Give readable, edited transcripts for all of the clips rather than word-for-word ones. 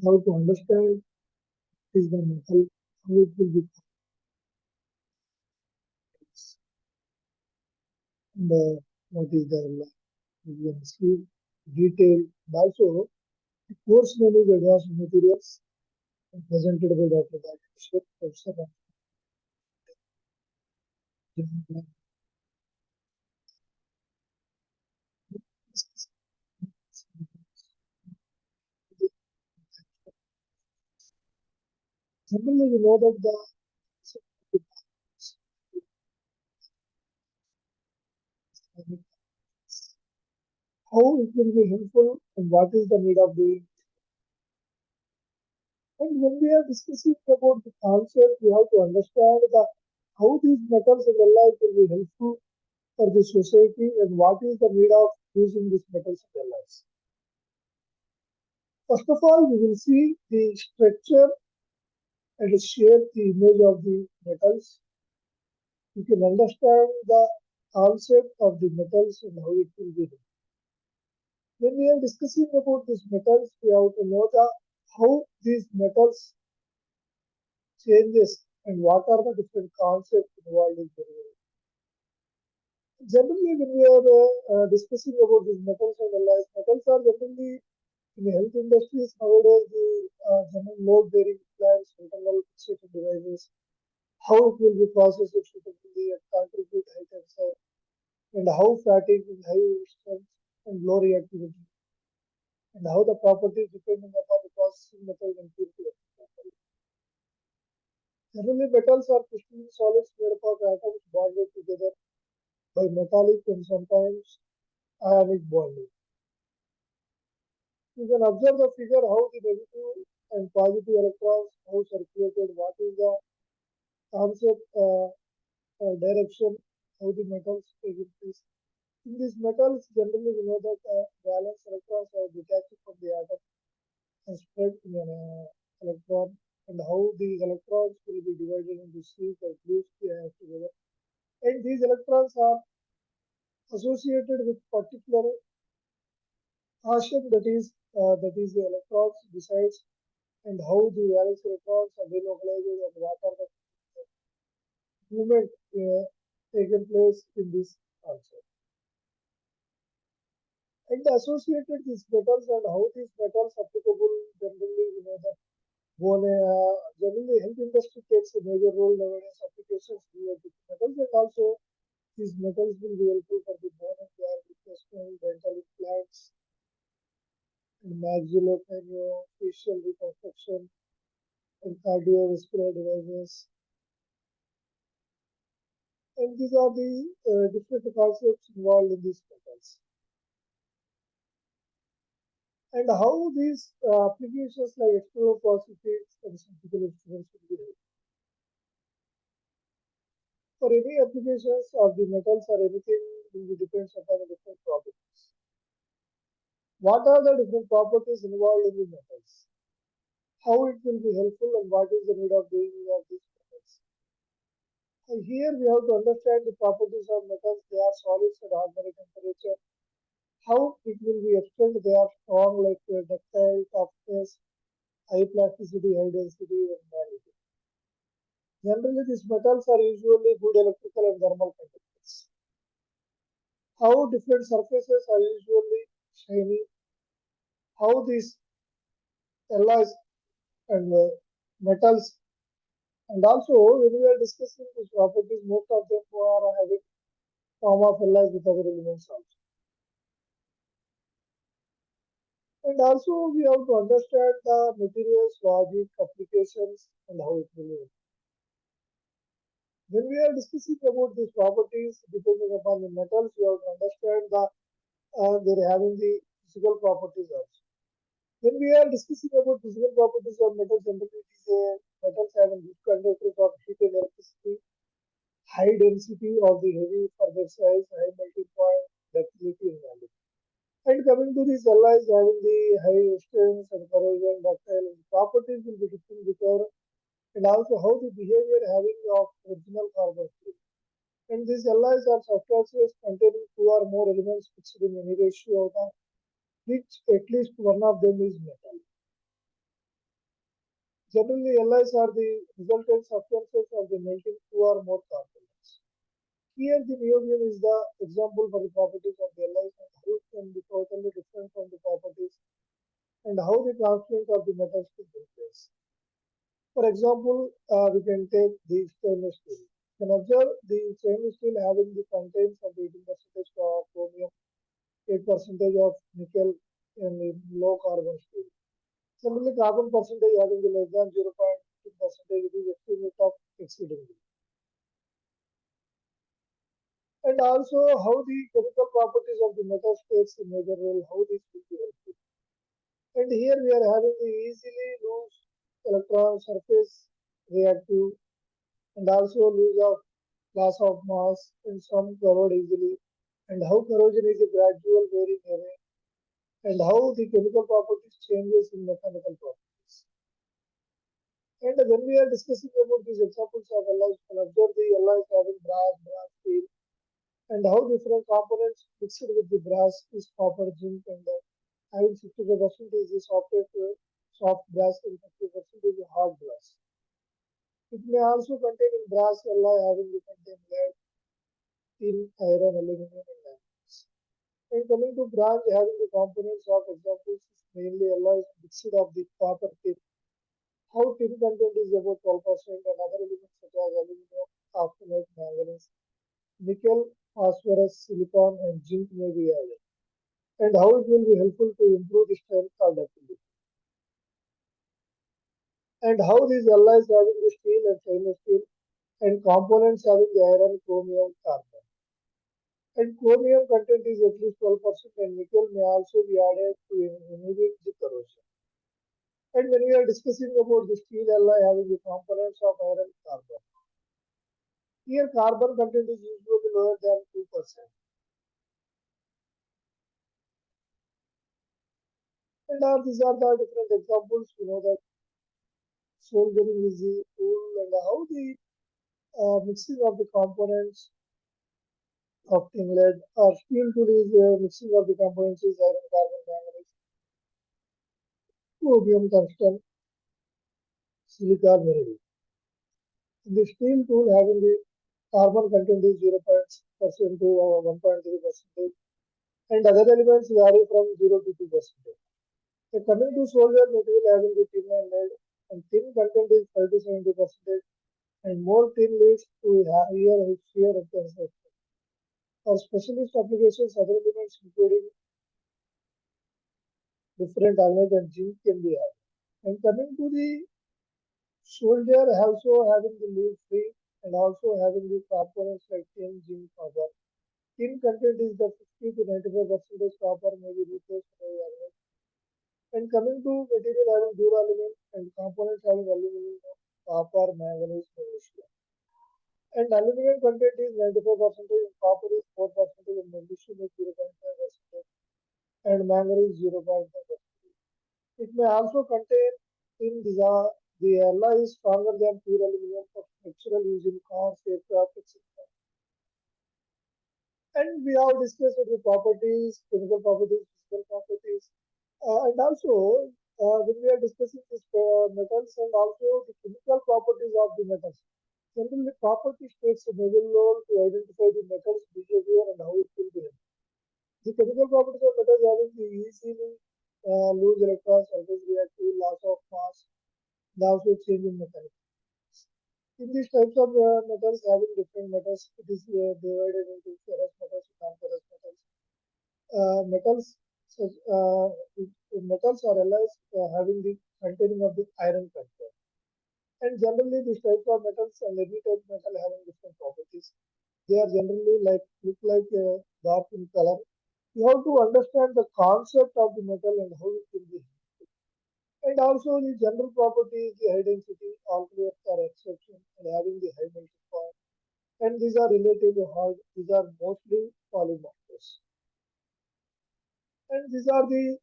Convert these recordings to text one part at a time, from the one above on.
How to understand is the metal, how it will be produced, and what is the see detail. And also, the course name is Advanced Materials, presented by Dr. Bhaskar, Professor of General Generally, we know that how it will be helpful and what is the need of doing. And when we are discussing about the concept, we have to understand how these metals in the life will be helpful for the society and what is the need of using these metals in their lives. First of all, we will see the structure and share the image of the metals. You can understand the concept of the metals and how it will be done. When we are discussing about these metals, we have to know how these metals changes and what are the different concepts involved in the Generally, when we are discussing about these metals and alloys, metals are generally in the health industries nowadays the general load bearing plants, internal fixation devices, how it will be processed suitably and contribute high tensile, and how fatigue is high strength and low reactivity, and how the properties depending upon the processing method and purity. Generally, metals are crystalline solids made up of atoms bonded together by metallic and sometimes ionic bonding. You can observe the figure how the negative and positive electrons how circulated, what is the concept direction, how the metals take place. In these metals, generally we know that valence electrons are detached from the atom and spread in an electron, and how these electrons will be divided into sheaves that glues the atoms together. And these electrons are associated with particular portion that is the electrons besides, and how the valence electrons are delocalized and what are the movement taken place in this also. And associated these metals and how these metals applicable generally, that generally health industry takes a major role nowadays applications related to metals, and also these metals will be helpful for the bone and care replacement, dental implants, and maxillofacial reconstruction, and cardiovascular devices. And these are the different concepts involved in these metals. And how these applications like exploropositives and surgical instruments will be helpful. For any applications of the metals or anything will be depends upon the different properties. What are the different properties involved in the metals? How it will be helpful and what is the need of doing of these metals? And here we have to understand the properties of metals. They are solids at ordinary temperature. How it will be explained? They are strong like ductile, toughness, high plasticity, high density, and malleability. Generally, these metals are usually good electrical and thermal conductors. How different surfaces are usually shiny. How these alloys and metals, and also when we are discussing these properties, most of them are having form of alloys with other elements also. And also we have to understand the materials, logic, applications, and how it will work. When we are discussing about these properties, depending upon the metals, we have to understand they're having the physical properties also. When we are discussing about physical properties of metals, generally it is metals having good conductors of heat and electricity, high density of the heavy for their size, high melting point, ductility and value. And coming to these alloys having the high resistance and corrosion, ductile properties will be different because, and also how the behavior having of original carbon steel. And these alloys are substances containing two or more elements fixed in any ratio of which at least one of them is metal. Generally, alloys are the resultant substances of the melting two or more components. Here, the niobium is the example for the properties of the alloys and how it can be totally different from the properties and how the constituents of the metals could be placed. For example, we can take the stainless steel. You can observe the stainless steel having the contains of 18% of chromium, 8% of nickel, and the low carbon steel. Similarly, carbon percentage having the less than 0.2%, it is extremely tough exceedingly. And also how the chemical properties of the metal plays a major role, how this will be helpful. And here we are having the easily loose electron surface reactive and also lose of loss of mass and some corrode easily and how corrosion is a gradual wearing away and how the chemical properties changes in mechanical properties. And when we are discussing about these examples of alloys, you can observe the alloys having brass, steel, and how different components mixed with the brass is copper, zinc, and having 65% is the soft brass and 50% is the hard brass. It may also contain in brass alloy having the contain lead, tin, iron, aluminum, and manganese. And coming to bronze, having the components of examples is mainly alloys mixed of the copper tin. How tin content is about 12% and other elements such as aluminum, austenite, manganese, nickel, phosphorus, silicon, and zinc may be added. And how it will be helpful to improve the strength or ductility. And how these alloys having the steel and stainless steel and components having the iron, chromium, carbon. And chromium content is at least 12% and nickel may also be added to inhibit the corrosion. And when we are discussing about the steel alloy having the components of iron, carbon. Here carbon content is usually lower than 2%. These are the different examples. You know that soldering is the tool and how the mixing of the components of tin lead or steel tool is mixing of the components is iron, carbon, manganese, chromium, tungsten, silicon, vanadium. The steel tool having the carbon content is 0.6% to 1.3%, and other elements vary from 0 to 2%. Coming to solder material having the tin and lead, and tin content is 5 to 70%, and more tin leads to higher shear and tensile. For specialist applications, other elements including different alloys and zinc can be added. And coming to the solder, also having the lead free and also having the components like tin, zinc, copper. Tin content is the 50 to 95% copper may be replaced by alloy. And coming to material having duralumin and components having aluminum, copper, manganese, magnesium. And aluminum content is 95% and copper is 4% and magnesium is 0.5% and manganese 0.5%. It may also contain in the alloy is stronger than pure aluminum for structural use in cars, aircraft, etc. And we have discussed the properties, chemical properties, physical properties, and also when we are discussing these metals and also the chemical properties of the metals. Generally, property takes a major role to identify the metals behavior and how it will behave. The chemical properties of metals having the easily lose electrons, surface reactive, loss of mass, and also change in mechanics. In these types of metals having different metals, it is divided into ferrous metals and non-ferrous metals. Metals such metals or alloys having the containing of the iron content. And generally, these types of metals and any type of metal having different properties. They are generally look like dark in color. You have to understand the concept of the metal and how it will be. And also the general properties, the high density, alkaline are exception and having the high melting point. And these are relatively hard. These are mostly polymorphous. And these are the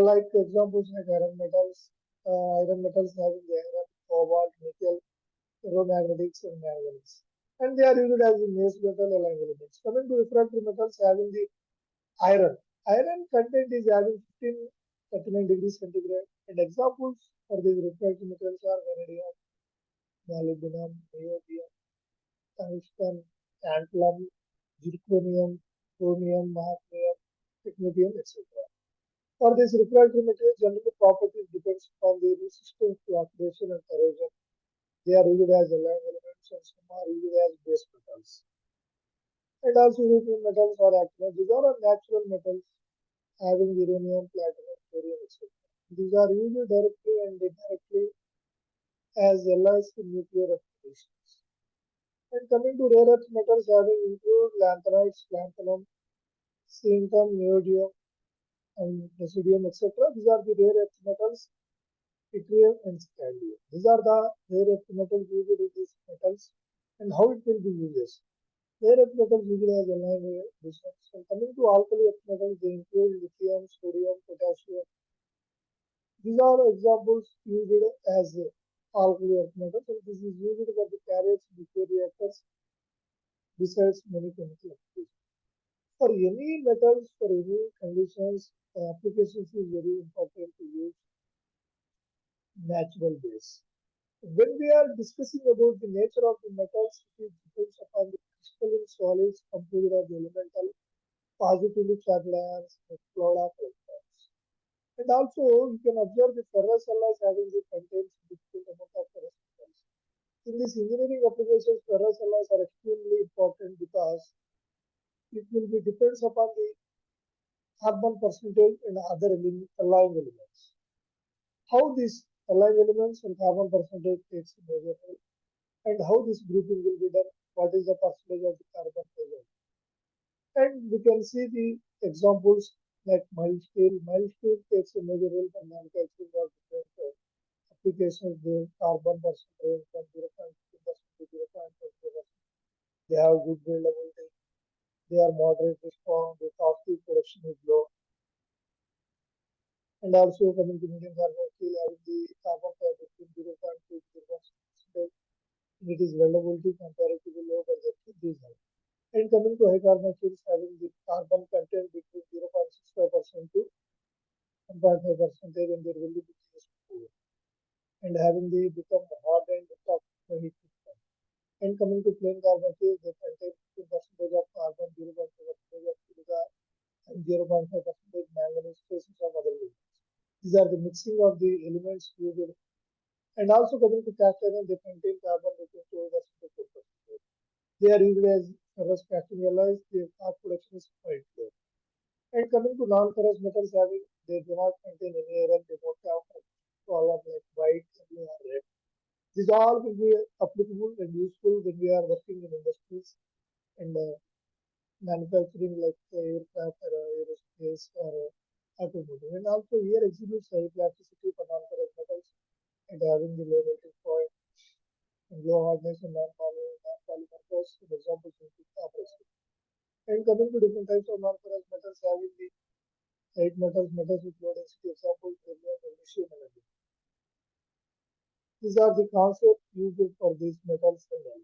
like examples like iron metals having the iron, cobalt, nickel, ferromagnetics, and manganese. And they are used as the base metal alloy elements. Coming to refractory metals having the iron. Iron content is having 1539 degrees centigrade. And examples For these refractory metals are vanadium, molybdenum, neodymium, tungsten, tantalum, zirconium, chromium, hafnium, technetium, etc. For these refractory materials, general properties depends upon their resistance to oxidation and corrosion. They are used as alloy elements and some are used as base metals. And also European metals are active. These are natural metals having uranium, platinum, thorium, etc. These are used directly and indirectly as alloys in nuclear applications. And coming to rare earth metals having include lanthanides, lanthanum, xencum, neodymium, and residium, etc. These are the rare earth metals, yttrium and scandium. These are the rare earth metals used in these metals and how it will be used. Rare earth metals used as alloy additions. And coming to alkali earth metals, they include lithium, sodium, potassium. These are examples used as alkali earth metals, and this is used for the carriers, nuclear reactors, besides many chemical applications. For any metals, for any conditions, applications is very important to use natural base. When we are discussing about the nature of the metals, it depends upon the crystalline solids composed of the elemental positively charged ions and cloud of electrons. And also, you can observe the ferrous alloys having the contains significant amount of ferrous metals. In these engineering applications, ferrous alloys are extremely important because it will be depends upon the carbon percentage and other alloying elements. How these alloying elements and carbon percentage takes a major role, and how this grouping will be done, what is the percentage of the carbon present. And we can see the examples like mild steel. Mild steel takes a major role for manufacturing of different applications. The carbon percentage from 0.2% to 0.4%. They have good buildability. They are moderately strong. The cost of production is low. And also coming to medium carbon steel, having the carbon per between 0.2 to 0.6%. It is weldability comparatively low by the design. And coming to high carbon steels, having the carbon content between 0.65% to 1.5%, and their weldability is poor. And having the become hard and tough heat treatment. And coming to plain carbon steels, they contain 50% of carbon, 0.5% of silica, and 0.5% manganese, traces of other elements. These are the mixing of the elements used. And also coming to cast iron, they contain carbon between 2% to 4%. They are used as ferrous casting alloys. Their cost production is quite low. And coming to non-ferrous metals, having they do not contain any iron, they don't have color like white, blue, or red. These all will be applicable and useful when we are working in industries and manufacturing like aircraft or aerospace or automotive. And also here exhibits high plasticity for non-ferrous metals and having the low melting point and low hardness and non-polymorphous examples include copper. And coming to different types of non-ferrous metals, having the eight metals, metals with low density examples, chromium, magnesium, and aluminum. These are the concepts used for these metals and all.